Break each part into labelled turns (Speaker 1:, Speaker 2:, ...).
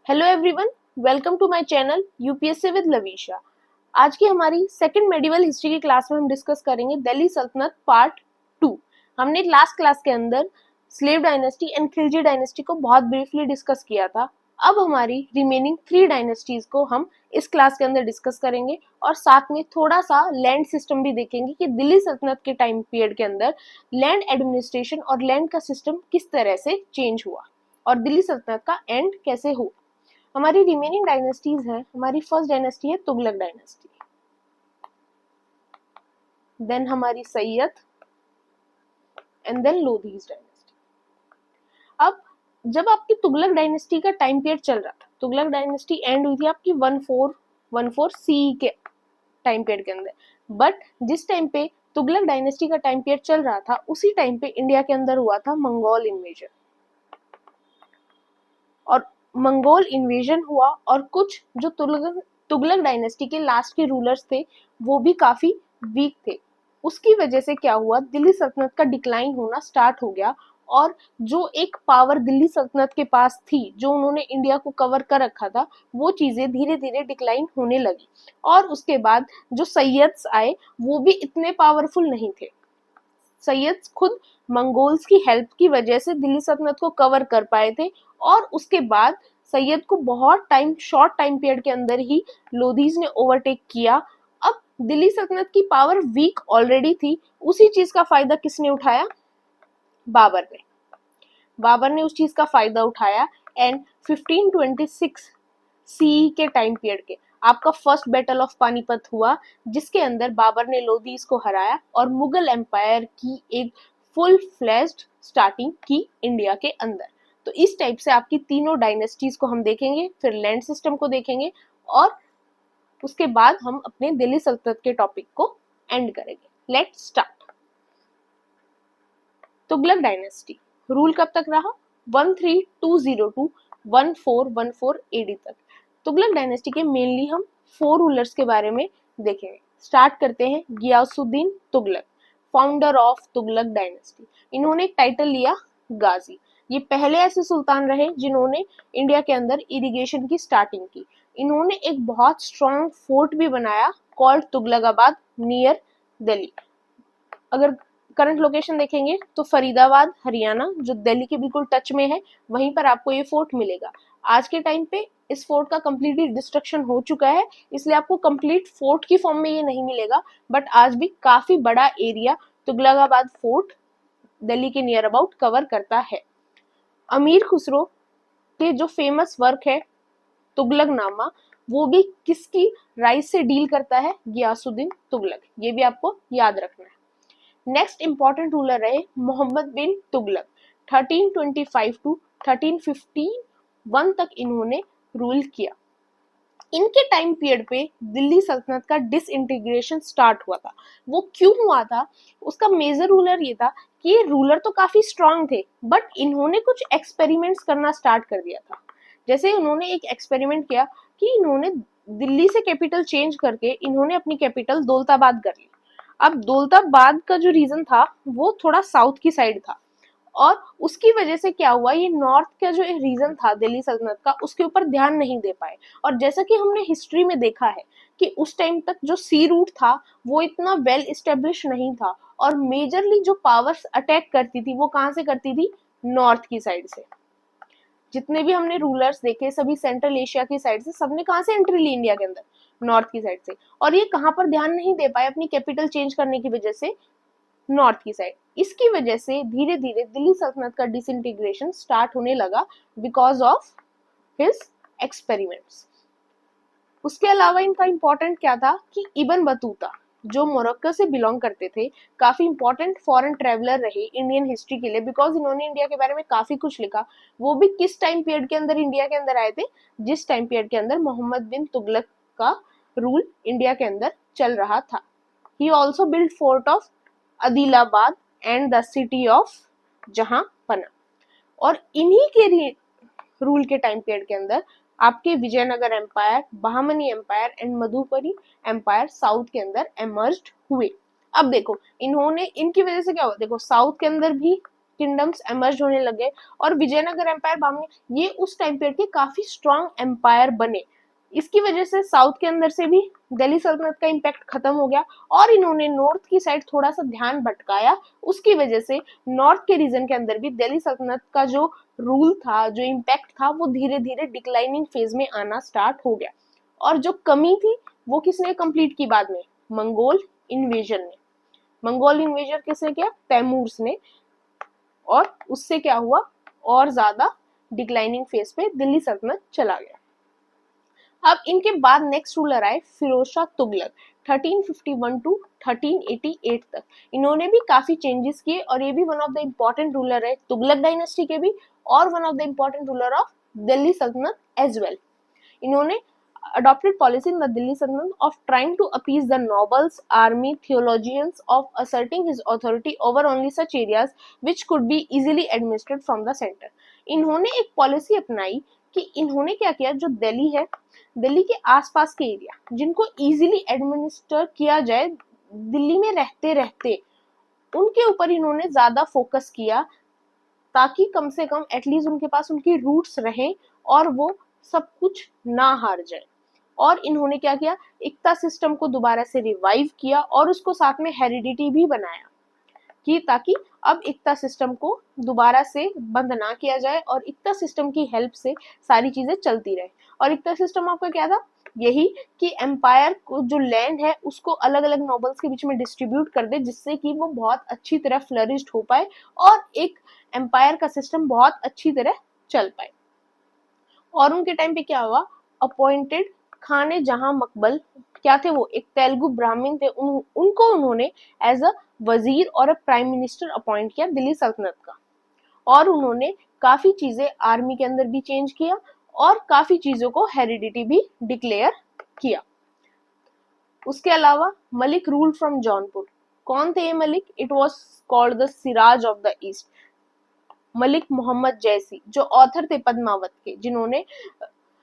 Speaker 1: Hello everyone, welcome to my channel UPSC with Lavisha. आज की हमारी सेकंड मेडिवल हिस्ट्री की क्लास में हम डिस्कस करेंगे दिल्ली सल्तनत पार्ट 2। हमने लास्ट क्लास के अंदर slave dynasty and Khilji dynasty को बहुत ब्रीफली डिस्कस किया था। अब हमारी रिमेनिंग 3 डायनेस्टीज को हम इस क्लास के अंदर डिस्कस करेंगे और साथ में थोड़ा सा लैंड सिस्टम भी देखेंगे कि दिल्ली सल्तनत के टाइम पीरियड के अंदर लैंड एडमिनिस्ट्रेशन और लैंड का सिस्टम किस तरह से चेंज हुआ और दिल्ली सल्तनत का एंड कैसे हुआ। हमारी रिमेनिंग डायनेस्टीज है। हमारी फर्स्ट डायनेस्टी है तुगलक डायनेस्टी, देन हमारी Sayyid and then Lodhis dynasty. अब जब आपकी तुगलक डायनेस्टी का टाइम पीरियड चल रहा था, तुगलक डायनेस्टी एंड हुई थी आपकी 1414 सीई के टाइम पीरियड के अंदर, बट जिस टाइम पे तुगलक डायनेस्टी का टाइम पीरियड चल रहा था उसी टाइम पे इंडिया के अंदर हुआ था मंगोल इन्वेजन। और मंगोल इन्वेजन हुआ और कुछ जो तुगलक डायनेस्टी के लास्ट के रूलर्स थे वो भी काफी वीक थे। उसकी वजह से क्या हुआ, दिल्ली सल्तनत का डिक्लाइन होना स्टार्ट हो गया और जो एक पावर दिल्ली सल्तनत के पास थी, जो उन्होंने इंडिया को कवर कर रखा था, वो चीजें धीरे धीरे डिक्लाइन होने लगी। और उसके बाद जो सैयद्स आए वो भी इतने पावरफुल नहीं थे। सैयद खुद मंगोल्स की हेल्प की वजह से दिल्ली सल्तनत को कवर कर पाए थे और उसके बाद सैयद को बहुत शॉर्ट टाइम पीरियड के अंदर ही लोधीज ने ओवरटेक किया। अब दिल्ली सल्तनत की पावर वीक ऑलरेडी थी, उसी चीज का फायदा किसने उठाया? बाबर ने उस चीज का फायदा उठाया एंड 1526 सी के टाइम पीरियड के आपका फर्स्ट बैटल ऑफ पानीपत हुआ, जिसके अंदर बाबर ने लोधीज को हराया और मुगल एम्पायर की एक फुल फ्लेज्ड स्टार्टिंग की इंडिया के अंदर। तो इस टाइप से आपकी तीनों डायनेस्टीज को हम देखेंगे, फिर लैंड सिस्टम को देखेंगे और उसके बाद हम अपने दिल्ली सल्तनत के टॉपिक को एंड करेंगे। Let's start. Tughlaq dynasty rule कब तक रहा? 13202 टू 1414 एडी तक। तुगलक डायनेस्टी के मेनली हम 4 रूलर्स के बारे में देखेंगे। स्टार्ट करते हैं Ghiyasuddin Tughlaq, founder of Tughlaq dynasty. इन्होंने एक टाइटल लिया गाजी। ये पहले ऐसे सुल्तान रहे जिन्होंने इंडिया के अंदर इरिगेशन की स्टार्टिंग की। इन्होंने एक बहुत स्ट्रॉन्ग फोर्ट भी बनाया कॉल्ड तुगलकाबाद नियर दिल्ली। अगर करंट लोकेशन देखेंगे तो फरीदाबाद हरियाणा, जो दिल्ली के बिल्कुल टच में है, वहीं पर आपको ये फोर्ट मिलेगा। आज के टाइम पे इस फोर्ट का कंप्लीटली डिस्ट्रक्शन हो चुका है, इसलिए आपको कंप्लीट फोर्ट की फॉर्म में ये नहीं मिलेगा, बट आज भी काफी बड़ा एरिया तुगलकाबाद फोर्ट दिल्ली के नियर अबाउट कवर करता है। अमीर खुसरो के जो फेमस वर्क है तुगलकनामा, वो भी किसकी राइज से डील करता है? गियासुद्दीन तुगलक। ये भी आपको याद रखना है। नेक्स्ट इंपॉर्टेंट रूलर रहे मोहम्मद बिन तुगलक। 1325 टू 1351 तक इन्होंने रूल किया। इनके टाइम पीरियड पे दिल्ली सल्तनत का डिसइंटीग्रेशन स्टार्ट हुआ था। वो क्यों हुआ था? उसका मेजर रूलर ये था कि ये रूलर तो काफी स्ट्रांग थे, बट इन्होंने कुछ एक्सपेरिमेंट्स करना स्टार्ट कर दिया था। जैसे उन्होंने एक एक्सपेरिमेंट किया कि इन्होंने दिल्ली से कैपिटल चेंज करके इन्होंने अपनी कैपिटल दौलताबाद कर ली। अब दौलताबाद का जो रीजन था वो थोड़ा साउथ की साइड था और उसकी वजह से क्या हुआ, ये नॉर्थ का जो रीजन था दिल्ली सल्तनत का, उसके ऊपर ध्यान नहीं दे पाए। और जैसा कि हमने हिस्ट्री में देखा है कि उस टाइम तक जो सी रूट था वो इतना वेल इस्टेब्लिश नहीं था और मेजरली जो पावर्स अटैक करती थी वो कहाँ से करती थी? नॉर्थ की साइड से। जितने भी हमने रूलर्स देखे सभी सेंट्रल एशिया की साइड से, सबने कहाँ से एंट्री ली इंडिया के अंदर? नॉर्थ की साइड से। और ये कहाँ पर ध्यान नहीं दे पाए अपनी कैपिटल चेंज करने की वजह से? नॉर्थ की साइड। इसकी वजह से धीरे धीरे दिल्ली सल्तनत का डिसइंटीग्रेशन स्टार्ट होने लगा बिकॉज ऑफ हिज एक्सपेरिमेंट्स। उसके अलावा इनका इंपॉर्टेंट क्या था कि इब्न बतूता जो मोरक्को से बिलोंग करते थे, काफी इंपॉर्टेंट फॉरेन ट्रेवलर रहे इंडियन हिस्ट्री के लिए, बिकॉज इन्होंने इंडिया के बारे में काफी कुछ लिखा। वो भी किस टाइम पीरियड के अंदर इंडिया के अंदर आए थे? जिस टाइम पीरियड के अंदर मोहम्मद बिन तुगलक का रूल इंडिया के अंदर चल रहा था। He also build fort of Adilabad and the city of Jahanpanah. और इन्हीं के रूल के टाइम पीरियड के अंदर आपके Vijayanagar empire, Bahmani empire and Madhupuri empire south के अंदर एमर्ज्ड हुए। अब देखो इन्होंने, इनकी वजह से क्या हुआ, देखो साउथ के अंदर भी किंगडम्स एमर्ज होने लगे और विजयनगर एम्पायर बामनी, ये उस टाइम पीरियड के काफी स्ट्रॉन्ग एम्पायर बने। इसकी वजह से साउथ के अंदर से भी दिल्ली सल्तनत का इम्पैक्ट खत्म हो गया और इन्होंने नॉर्थ की साइड थोड़ा सा ध्यान भटकाया। उसकी वजह से नॉर्थ के रीजन के अंदर भी दिल्ली सल्तनत का जो रूल था, जो इम्पैक्ट था, वो धीरे धीरे डिक्लाइनिंग फेज में आना स्टार्ट हो गया। और जो कमी थी वो किसने कंप्लीट की बाद में? मंगोल इन्वेजन ने। मंगोल इन्वेजन किसने किया? तैमूर्स ने। और उससे क्या हुआ, और ज्यादा डिक्लाइनिंग फेज पे दिल्ली सल्तनत चला गया। अब इनके बाद नेक्स्ट रूलर आए फिरोज शाह तुगलक 1351 टू 1388 तक। इन्होंने भी काफी चेंजेस किए और ये भी one of the important ruler है तुगलक डायनेस्टी के भी और one of the important ruler of Delhi सल्तनत एज वेल। इन्होंने adopted policy in the Delhi Sultanate of trying to appease the nobles, army, theologians of asserting his authority over only such areas which could be easily administered from the center। इन्होंने एक policy अपनाई कि इन्होंने क्या किया, जो दिल्ली है, दिल्ली के आसपास के एरिया जिनको इजीली एडमिनिस्टर किया जाए दिल्ली में रहते रहते, उनके ऊपर इन्होंने ज्यादा फोकस किया ताकि कम से कम एटलीस्ट उनके पास उनकी रूट्स रहें और वो सब कुछ ना हार जाए। और इन्होंने क्या किया, इक्ता सिस्टम को दोबारा से रिवाइव किया और उसको साथ में हेरिडिटी भी बनाया कि ताकि अब इक्ता सिस्टम को दोबारा से बंद ना किया जाए और इक्ता सिस्टम की हेल्प से सारी चीजें चलती रहे। और इक्ता सिस्टम आपका क्या था, यही कि एम्पायर को जो लैंड है उसको अलग अलग नोबल्स के बीच में डिस्ट्रीब्यूट कर दे जिससे कि वो बहुत अच्छी तरह फ्लरिश्ड हो पाए और एक एम्पायर का सिस्टम बहुत अच्छी तरह चल पाए। और उनके टाइम पे क्या हुआ, अपॉइंटेड खाने जहां मकबल क्या थे, वो एक तेलुगु ब्राह्मण थे, उनको उन्होंने एज अ वजीर और अ प्राइम मिनिस्टर अपॉइंट किया दिल्ली सल्तनत का। और उन्होंने काफी चीजें आर्मी के अंदर भी चेंज किया और काफी चीजों को हेरिडिटी भी डिक्लेयर किया। उसके अलावा मलिक रूल फ्रॉम जौनपुर। कौन थे ये Malik? It was called the Shiraz of the East. Malik Mohammad जैसी जो ऑथर थे पद्मावत के, जिन्होंने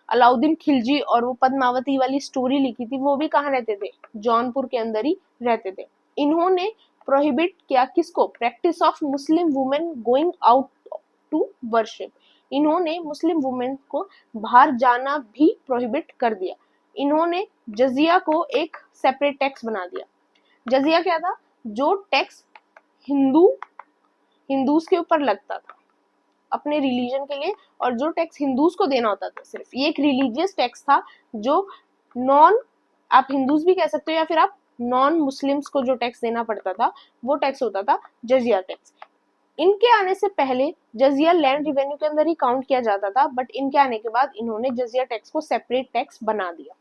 Speaker 1: अलाउद्दीन खिलजी और वो पद्मावती वाली स्टोरी लिखी थी, वो भी कहाँ रहते थे? जौनपुर के अंदर ही रहते थे। इन्होंने प्रोहिबिट किया किसको? Practice of Muslim women going out to worship. इन्होंने मुस्लिम वुमेन को बाहर जाना भी प्रोहिबिट कर दिया। इन्होंने जजिया को एक सेपरेट टैक्स बना दिया। जजिया क्या था? जो टैक्स हिंदूज के ऊपर लगता था अपने रिलीजन के लिए, और जो टैक्स हिंदूज को देना होता था सिर्फ, ये एक रिलीजियस टैक्स था जो नॉन, आप हिंदूज भी कह सकते हो या फिर आप नॉन मुस्लिम्स को जो टैक्स देना पड़ता था वो टैक्स होता था जजिया टैक्स। इनके आने से पहले जजिया लैंड रिवेन्यू के अंदर ही काउंट किया जाता था, बट इनके आने के बाद इन्होंने जजिया टैक्स को सेपरेट टैक्स बना दिया।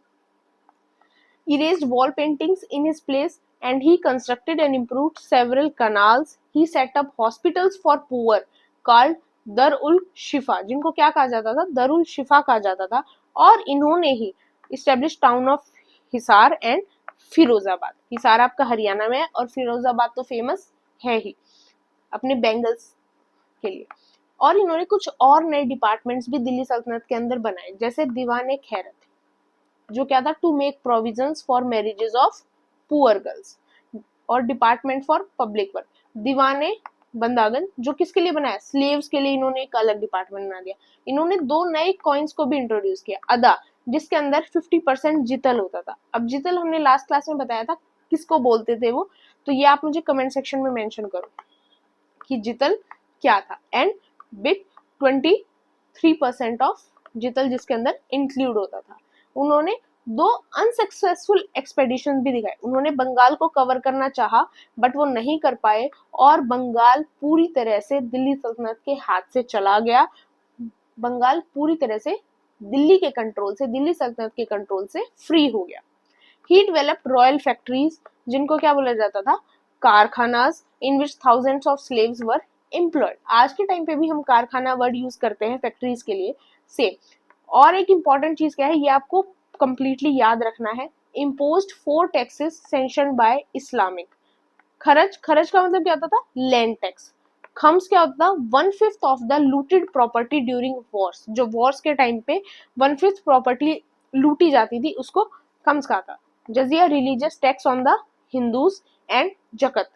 Speaker 1: Erased wall paintings in his place and he constructed and improved several canals. He set up hospitals for poor called दर उल शिफा, जिनको क्या कहा जाता था? दर उल शिफा कहा जाता था। और इन्होंने ही establish town of Hisar and Firozabad. Hisar आपका हरियाणा में है और फिरोजाबाद तो फेमस है ही अपने बैंगल्स के लिए। और इन्होंने कुछ और नए डिपार्टमेंट्स भी दिल्ली सल्तनत के अंदर बनाए, जैसे दीवान खैरत, जो क्या था? To make provisions for marriages of poor girls, और डिपार्टमेंट फॉर पब्लिक वर्क। दीवाने बंदागन जो किसके लिए बनाया? स्लेव्स के लिए इन्होंने एक अलग डिपार्टमेंट बना दिया। इन्होंने दो नए कॉइन्स को भी इंट्रोड्यूस किया, अदा, जिसके अंदर 50% जितल होता था। अब जितल हमने लास्ट क्लास में बताया था किसको बोलते थे वो, तो ये आप मुझे कमेंट सेक्शन में मेंशन करो कि जितल क्या था। एंड बिट 23% ऑफ जितल जिसके अंदर इंक्लूड होता था। उन्होंने दो अनसक्सेसफुल एक्सपेडिशन भी दिखाए। उन्होंने बंगाल को कवर करना चाहा बट वो नहीं कर पाए और बंगाल पूरी तरह से दिल्ली सल्तनत के हाथ से चला गया। बंगाल पूरी तरह से दिल्ली के कंट्रोल से, दिल्ली सल्तनत के कंट्रोल से फ्री हो गया। ही डेवलप्ड रॉयल फैक्ट्रीज, जिनको क्या बोला जाता था? कारखानास, in which thousands of slaves were employed. आज के टाइम पे भी हम कारखाना वर्ड यूज करते हैं फैक्ट्रीज के लिए, सेम। और एक इंपॉर्टेंट चीज क्या है, ये आपको कंप्लीटली याद रखना है, इम्पोज्ड 4 टैक्सेस सेंक्शन्ड बाय इस्लामिक। खर्च का मतलब क्या होता था? Land tax. खम्स क्या होता था? 1/5 of the looted property during Wars. जो वॉर्स के टाइम पे 1/5 प्रॉपर्टी लूटी जाती थी उसको खम्स कहा था। जजिया religious tax on the Hindus and जकत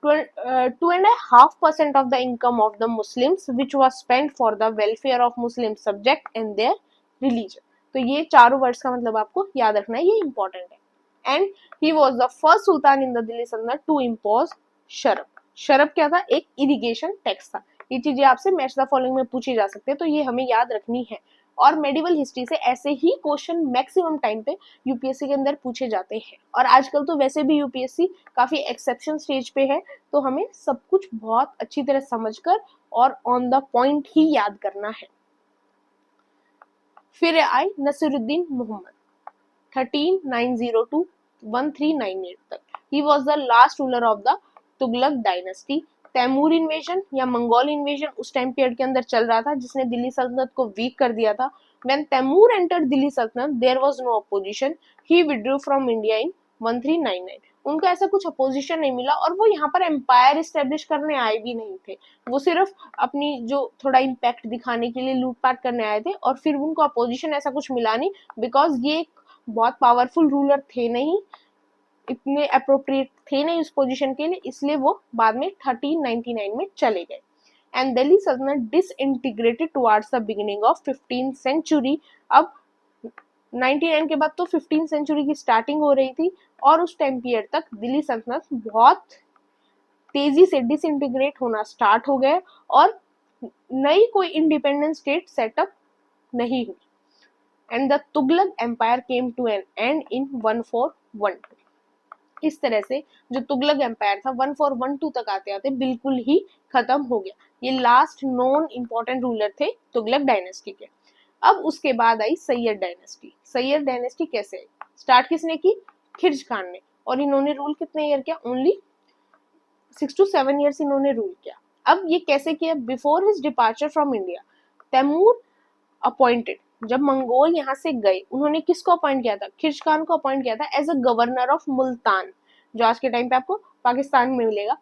Speaker 1: 2.5% of the income of the Muslims which was spent for the welfare of Muslim subject and their religion. तो ये चारों वर्ड्स का मतलब आपको याद रखना है, ये इंपॉर्टेंट है. And he was the first sultan in the Delhi सल्तनत टू इम्पोज शरब. शरब क्या था? एक इरिगेशन टैक्स था. ये चीजें आपसे मैच द फॉलोइंग में पूछी जा सकती है, तो ये हमें याद रखनी है. और मेडिवल हिस्ट्री से ऐसे ही क्वेश्चन मैक्सिमम टाइम पे यूपीएससी के अंदर पूछे जाते हैं. और आजकल तो वैसे भी यूपीएससी काफी एक्सेप्शन स्टेज पे है, तो हमें सब कुछ बहुत अच्छी तरह समझकर और ऑन द पॉइंट ही याद करना है. फिर आए नसीरुद्दीन मोहम्मद 13902 1398 तक. He was the last ruler of the Tughlaq dynasty. Timur invasion या मंगोल इन्वेजन उस टाइम पीरियड के अंदर चल रहा था जिसने दिल्ली सल्तनत को वीक कर दिया था. When Taimur entered दिल्ली सल्तनत there was no opposition. He withdrew from India in 1399. उनका ऐसा कुछ अपोजिशन नहीं मिला और वो यहाँ पर एम्पायर इस्टेब्लिश करने आए भी नहीं थे. वो सिर्फ अपनी जो थोड़ा इम्पैक्ट दिखाने के लिए लूटपाट करने आए थे और फिर उनको अपोजिशन ऐसा कुछ मिला नहीं, बिकॉज ये बहुत पावरफुल रूलर थे नहीं, इतने अप्रोप्रिएट थे नहीं उस पोजीशन के लिए, इसलिए वो बाद में 1399 में चले गए. एंड दिल्ली सल्तनत disintegrated towards the beginning of 15th century. अब 99 के बाद तो 15th सेंचुरी की स्टार्टिंग हो रही थी और उस टाइम पीरियड तक दिल्ली सल्तनत बहुत तेजी से डिसइंटीग्रेट होना स्टार्ट हो गए और नई कोई इंडिपेंडेंट स्टेट सेटअप नहीं हुई. And the Tughlaq empire came to an end in 1412. इस तरह से जो तुगलक एम्पायर था 1412 तक आते आते बिल्कुल ही खत्म हो गया. ये लास्ट नॉन इम्पोर्टेंट रूलर थे तुगलक डायनेस्टी के. अब उसके बाद आई सैयद डायनेस्टी. सैयद डायनेस्टी कैसे आई? स्टार्ट किसने की? खिर्ज खान ने. और इन्होंने रूल कितने ईयर किया? ओनली 6 to 7 ईयर्स इन्होंने रूल किया. अब ये कैसे किया? Before his departure from India Timur appointed. जब मंगोल यहाँ से गए उन्होंने किसको अपॉइंट किया था? खिर्ज खान को अपॉइंट किया था as a governor of Multan, जो आज के टाइम पे आपको पाकिस्तान में मिलेगा.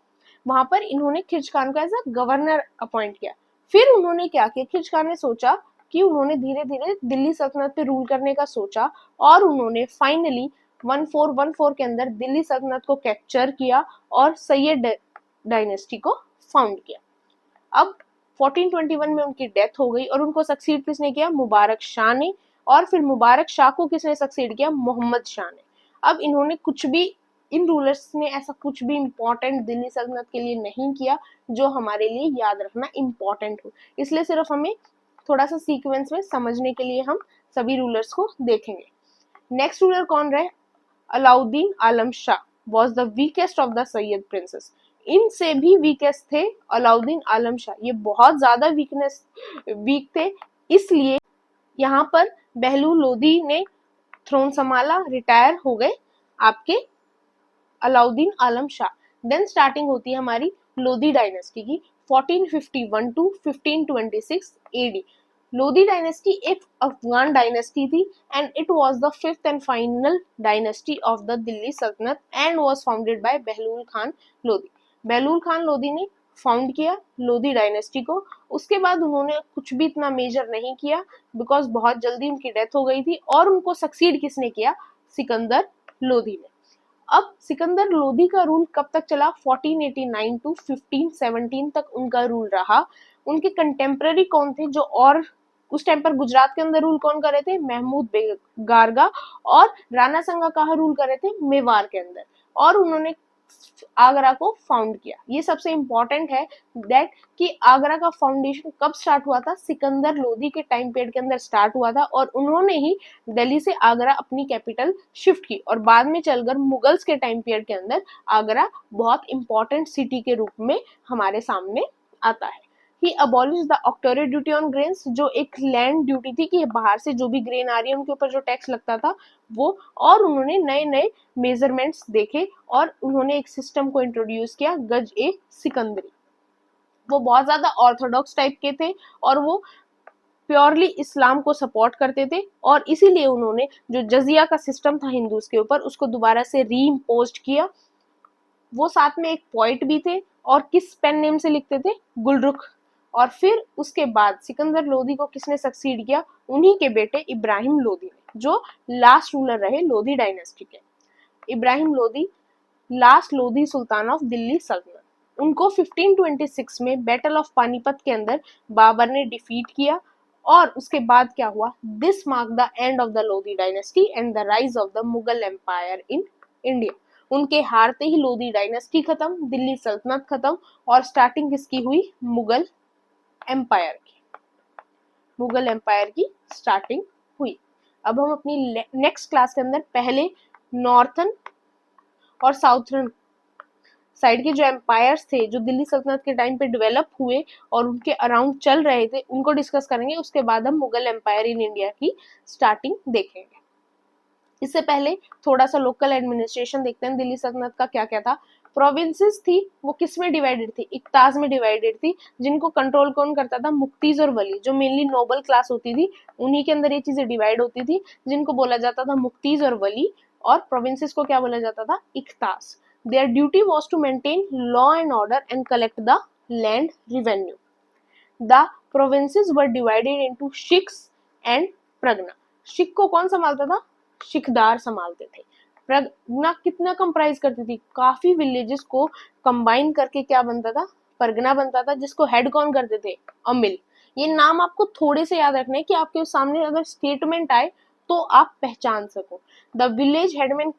Speaker 1: वहां पर इन्होंने खिर्ज खान को एज अ गवर्नर अपॉइंट किया. फिर उन्होंने क्या किया? खिर्ज खान ने सोचा कि उन्होंने धीरे धीरे दिल्ली सल्तनत पे रूल करने का सोचा और उन्होंने फाइनली 1414 के अंदर दिल्ली सल्तनत को कैप्चर किया और सैयद डायनेस्टी को फाउंड किया. अब 1421 में उनकी डेथ हो गई और उनको सक्सीड किसने किया? मुबारक शाह ने. और फिर मुबारक शाह को किसने सक्सीड किया? मोहम्मद शाह ने. अब इन्होंने कुछ भी, इन रूलर्स ने ऐसा कुछ भी इम्पोर्टेंट दिल्ली सल्तनत के लिए नहीं किया जो हमारे लिए याद रखना इम्पोर्टेंट हो. इसलिए सिर्फ हमें थोड़ा सा सीक्वेंस में समझने के लिए हम सभी रूलर्स को देखेंगे. नेक्स्ट रूलर कौन रहे? Alauddin Alam Shah was the weakest of the Sayyid princes. इनसे भी वीकेस्ट थे अलाउद्दीन आलम शाह. ये बहुत ज्यादा वीक थे, इसलिए यहाँ पर बहलूल लोधी ने थ्रोन संभाला, रिटायर हो गए आपके अलाउद्दीन आलम शाह. देन स्टार्टिंग होती है हमारी लोधी डायनेस्टी की 1451 टू 1526 एडी. लोधी डायनेस्टी एक अफगान डायनेस्टी थी and it was the fifth and final dynasty of the Delhi Sultanate and was founded by Bahlul Khan Lodi. Bahlul Khan Lodi ने फाउंड किया लोधी डायनेस्टी को. उसके बाद उन्होंने कुछ भी इतना मेजर नहीं किया बिकॉज बहुत जल्दी उनकी डेथ हो गई थी और उनको सक्सीड किसने किया? सिकंदर लोधी ने. अब सिकंदर लोधी का रूल कब तक चला? 1489 टू 1517 तक उनका रूल रहा. उनके कंटेम्पररी कौन थे जो और उस टाइम पर गुजरात के अंदर रूल कौन कर रहे थे? महमूद गारगा. और राणा संगा कहाँ रूल कर रहे थे? मेवाड़ के अंदर. और उन्होंने आगरा को फाउंड किया. ये सबसे इंपॉर्टेंट है दैट कि आगरा का फाउंडेशन कब स्टार्ट हुआ था? सिकंदर लोधी के टाइम पीरियड के अंदर स्टार्ट हुआ था और उन्होंने ही दिल्ली से आगरा अपनी कैपिटल शिफ्ट की. और बाद में चलकर मुगल्स के टाइम पीरियड के अंदर आगरा बहुत इंपॉर्टेंट सिटी के रूप में हमारे सामने आता है. He abolish the octroi duty on grains, जो एक लैंड ड्यूटी थी कि बाहर से जो भी ग्रेन आ रही है उनके ऊपर जो टैक्स लगता था वो. और उन्होंने नए नए मेजरमेंट्स देखे और उन्होंने एक सिस्टम को इंट्रोड्यूस किया गज ए सिकंदरी. वो बहुत ज्यादा ऑर्थोडॉक्स टाइप के थे और वो प्योरली इस्लाम को सपोर्ट करते थे और इसीलिए उन्होंने जो जजिया का सिस्टम था हिंदूज के ऊपर उसको दोबारा से रीइम्पोज्ड किया. वो साथ में एक पोइट भी थे और किस पेन नेम से लिखते थे? गुलरुख. और फिर उसके बाद सिकंदर लोधी को किसने सक्सीड किया? उन्हीं के बेटे इब्राहिम लोधी ने, जो लास्ट रूलर रहे लोधी डायनेस्टी के. Ibrahim Lodhi last Lodhi Sultan of Delhi सल्तनत. उनको 1526 में बैटल ऑफ पानीपत के अंदर बाबर ने डिफीट किया और उसके बाद क्या हुआ, this mark the end of the Lodhi dynasty and the rise of the Mughal empire in India. उनके हारते ही लोधी डायनेस्टी खत्म, दिल्ली सल्तनत खत्म और स्टार्टिंग किसकी हुई, मुगल एम्पायर की, मुगल एम्पायर की स्टार्टिंग हुई। अब हम अपनी नेक्स्ट क्लास के अंदर पहले नॉर्थन और साउथर्न साइड के जो एम्पायर्स थे जो दिल्ली सल्तनत के टाइम पे डेवलप हुए और उनके अराउंड चल रहे थे उनको डिस्कस करेंगे। उसके बाद हम मुगल एम्पायर इन इंडिया की स्टार्टिंग देखेंगे। इससे पहले थोड़ा सा लोकल एडमिनिस्ट्रेशन देखते हैं। दिल्ली सल्तनत का क्या क्या था। प्रोविंसेस थी वो किस में डिवाइडेड थी, इक्ताज में डिवाइडेड थी, जिनको कंट्रोल कौन करता था, मुक्तीज और वली, जो मेनली नोबल क्लास होती थी उन्हीं के अंदर ये चीजें डिवाइड होती थी, जिनको बोला जाता था मुक्तीज और वली, और प्रोविंसेस को क्या बोला जाता था, इक्ताज। Their duty was to maintain law and order and collect the land revenue. The provinces were divided into shikhs and pragna. शिख को कौन संभालता था, शिखदार संभालते थे। प्रगना कितना कंप्राइज करती थी, काफी विलेजेस को कंबाइन करके क्या बनता था, परगना बनता था, जिसको हेड कौन करते थे, अमिल। ये नाम आपको थोड़े से याद रखने कि आपके सामने अगर स्टेटमेंट आए तो आप पहचान सको। द विलेज हेडमैन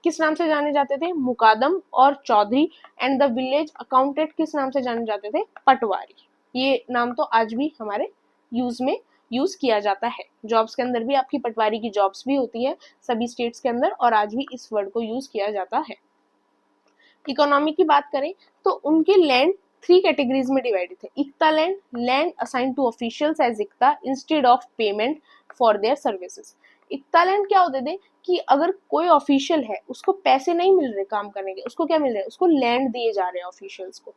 Speaker 1: किस नाम से जाने जाते थे, मुकादम और चौधरी, एंड द विलेज अकाउंटेंट किस नाम से जाने जाते थे, पटवारी। ये नाम तो आज भी हमारे यूज किया जाता है। जॉब्स के अंदर भी आपकी पटवारी की जॉब्स भी होती है सभी स्टेट्स के अंदर, और आज भी इस वर्ड को यूज किया जाता है। इकोनॉमी की बात करें तो उनके लैंड 3 कैटेगरीज में डिवाइडेड थे। इक्ता land, land assign to officials as इक्ता instead of payment for their services. इक्ता लैंड क्या होते थे कि अगर कोई ऑफिशियल है उसको पैसे नहीं मिल रहे काम करने के, उसको क्या मिल रहे हैं, उसको लैंड दिए जा रहे हैं ऑफिशियल्स को।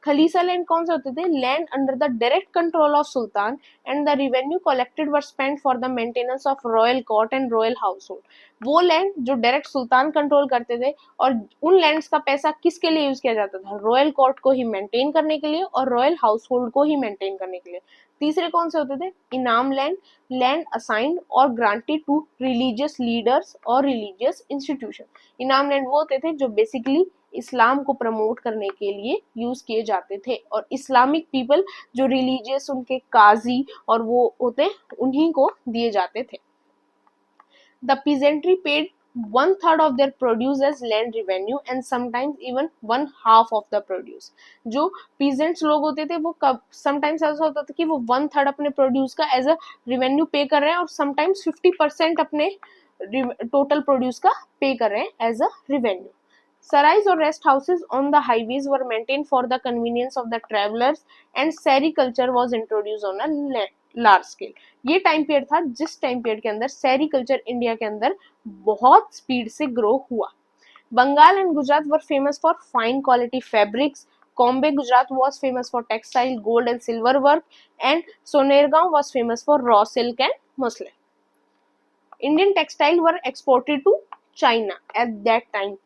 Speaker 1: खलीसा लैंड कौन से होते थे, land under the direct control of sultan and the revenue collected were spent for the maintenance of royal court and royal house hold. वो लैंड जो डायरेक्ट सुल्तान कंट्रोल करते थे, और उन लैंड्स का पैसा किसके लिए यूज किया जाता था, रॉयल कोर्ट को ही मेंटेन करने के लिए और रॉयल हाउस होल्ड को ही मेंटेन करने के लिए। तीसरे कौन से होते थे, इनाम लैंड, लैंड असाइंड और ग्रांटेड टू रिलीजियस लीडर्स और रिलीजियस इंस्टीट्यूशन। इनाम लैंड वो होते थे जो बेसिकली इस्लाम को प्रमोट करने के लिए यूज किए जाते थे, और इस्लामिक पीपल जो रिलीजियस उनके काजी और वो होते उन्हीं को दिए जाते थे। The peasantry paid 1/3 of their produce as land revenue and sometimes even 1/2 of the produce। जो पीजेंट्स लोग होते थे वो कब समटाइम्स ऐसा होता था कि वो 1/3 अपने प्रोड्यूस का एज अ रिवेन्यू पे कर रहे हैं, और समटाइम्स 50% अपने टोटल प्रोड्यूस का पे कर रहे हैं as a revenue. Sarais or rest houses on the highways were maintained for the convenience of the travelers and sericulture was introduced on a large scale। ये टाइम पीरियड था जिस time period के अंदर सेरिकल्चर इंडिया के अंदर बहुत speed से grow हुआ। Bengal and Gujarat were famous for fine quality fabrics. Bombay, Gujarat was famous for textile, gold and silver work, and Sonergaon was famous for raw silk and muslin. Indian textile were exported to China at that time.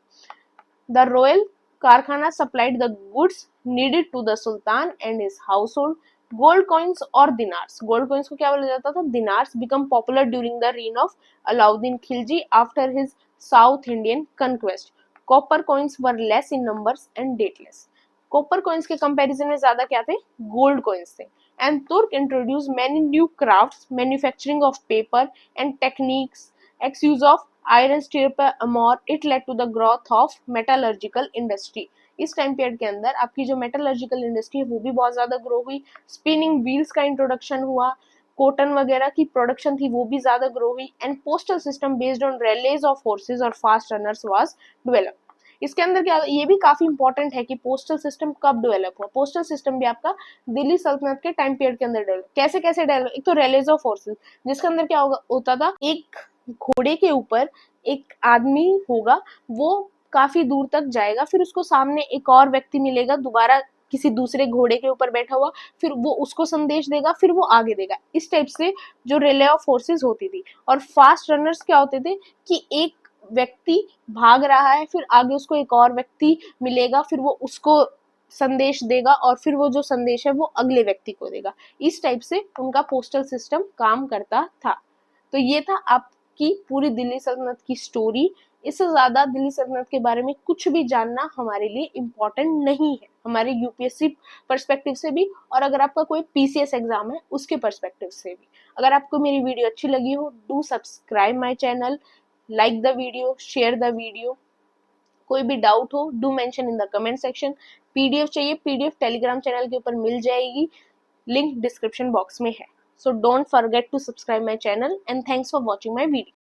Speaker 1: The royal Karkhana supplied the goods needed to the Sultan and his household. Gold coins or dinars, gold coins को क्या बोला जाता था, dinars, become popular during the reign of Alauddin Khilji after his South Indian conquest. Copper coins were less in numbers and dateless. Copper coins के comparison में ज़्यादा क्या थे, gold coins थे. And Turk introduced many new crafts, manufacturing of paper and techniques, use of iron steel पर armour, it led to the growth of metallurgical industry. इस time period के अंदर आपकी जो मेटलर्जिकल इंडस्ट्री है वो भी बहुत ज्यादा ग्रो हुई। स्पिनिंग व्हील्स का इंट्रोडक्शन हुआ, कॉटन वगैरह की प्रोडक्शन थी वो भी ज्यादा ग्रो हुई, and postal system based on release of forces और फास्ट रनर्स वाज डेवलप। इसके अंदर क्या, ये भी काफी इंपॉर्टेंट है कि पोस्टल सिस्टम कब डेवलप हुआ। पोस्टल सिस्टम भी आपका दिल्ली सल्तनत के टाइम पीरियड के अंदर डेवलप, कैसे कैसे डेवलप, एक तो रिलेज ऑफ फोर्सेज जिसके अंदर क्या होता था, एक घोड़े के ऊपर एक आदमी होगा, वो काफी दूर तक जाएगा, फिर उसको सामने एक और व्यक्ति मिलेगा दोबारा किसी दूसरे घोड़े के ऊपर बैठा हुआ, फिर वो उसको संदेश देगा, फिर वो आगे देगा। इस टाइप से जो रिले ऑफ फोर्सेस होती थी। और फास्ट रनर्स क्या होते थे कि एक व्यक्ति भाग रहा है, फिर आगे उसको एक और व्यक्ति मिलेगा, फिर वो उसको संदेश देगा, और फिर वो जो संदेश है वो अगले व्यक्ति को देगा। इस टाइप से उनका पोस्टल सिस्टम काम करता था। तो ये था आपकी पूरी दिल्ली सल्तनत की स्टोरी। इससे ज्यादा दिल्ली सल्तनत के बारे में कुछ भी जानना हमारे लिए इम्पोर्टेंट नहीं है। हमारे यूपीएससी पर्सपेक्टिव से भी, और अगर आपका कोई पीसीएस एग्जाम है उसके पर्सपेक्टिव से भी। अगर आपको मेरी वीडियो अच्छी लगी हो, do subscribe my channel, like the video, share the video. कोई भी डाउट हो do mention in the comment section. PDF चाहिए, पीडीएफ टेलीग्राम चैनल के ऊपर मिल जाएगी, लिंक डिस्क्रिप्शन बॉक्स में है। So don't forget to subscribe my channel and thanks for watching my video.